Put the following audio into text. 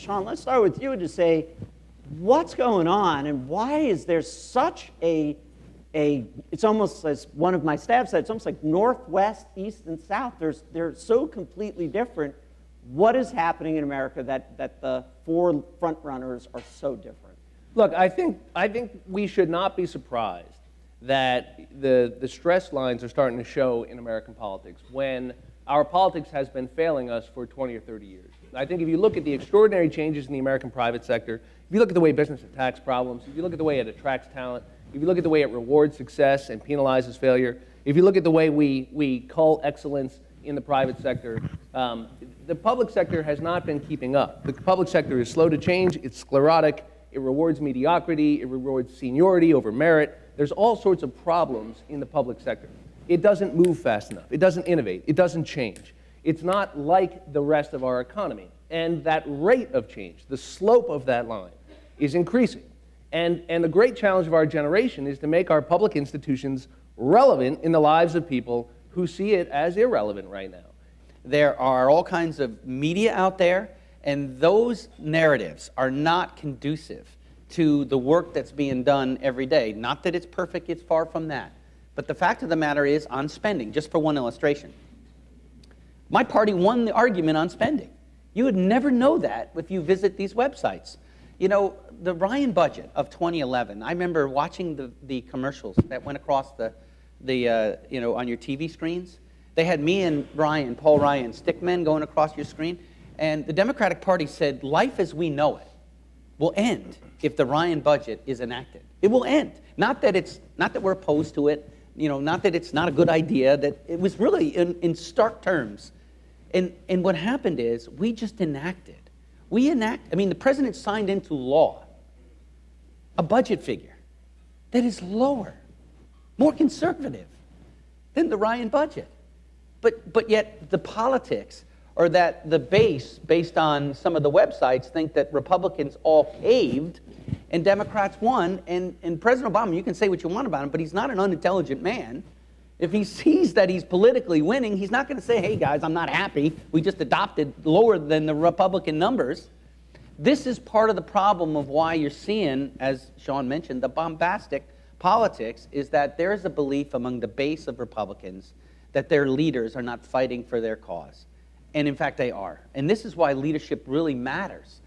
Sean, let's start with you to say, what's going on and why is there such it's almost, as one of my staff said, it's almost like Northwest, East, and South. They're so completely different. What is happening in America that the four front runners are so different? Look, I think we should not be surprised that the stress lines are starting to show in American politics when our politics has been failing us for 20 or 30 years. I think if you look at the extraordinary changes in the American private sector, if you look at the way business attacks problems, if you look at the way it attracts talent, if you look at the way it rewards success and penalizes failure, if you look at the way we cull excellence in the private sector, the public sector has not been keeping up. The public sector is slow to change, it's sclerotic, it rewards mediocrity, it rewards seniority over merit. There's all sorts of problems in the public sector. It doesn't move fast enough, it doesn't innovate, it doesn't change. It's not like the rest of our economy. And that rate of change, the slope of that line, is increasing. And the great challenge of our generation is to make our public institutions relevant in the lives of people who see it as irrelevant right now. There are all kinds of media out there, and those narratives are not conducive to the work that's being done every day. Not that it's perfect, it's far from that. But the fact of the matter is, on spending, just for one illustration, my party won the argument on spending. You would never know that if you visit these websites. You know, the Ryan budget of 2011, I remember watching the commercials that went across on your TV screens. They had me and Paul Ryan, stickmen going across your screen, and the Democratic Party said, life as we know it will end if the Ryan budget is enacted. It will end. Not that we're opposed to it, not that it's not a good idea, that it was really in stark terms. And what happened is, we just enacted. The president signed into law a budget figure that is lower, more conservative than the Ryan budget. But yet the politics, or that the base, based on some of the websites, think that Republicans all caved and Democrats won. And President Obama, you can say what you want about him, but he's not an unintelligent man. If he sees that he's politically winning, he's not going to say, hey guys, I'm not happy. We just adopted lower than the Republican numbers. This is part of the problem of why you're seeing, as Sean mentioned, the bombastic politics, is that there is a belief among the base of Republicans that their leaders are not fighting for their cause. And in fact, they are. And this is why leadership really matters.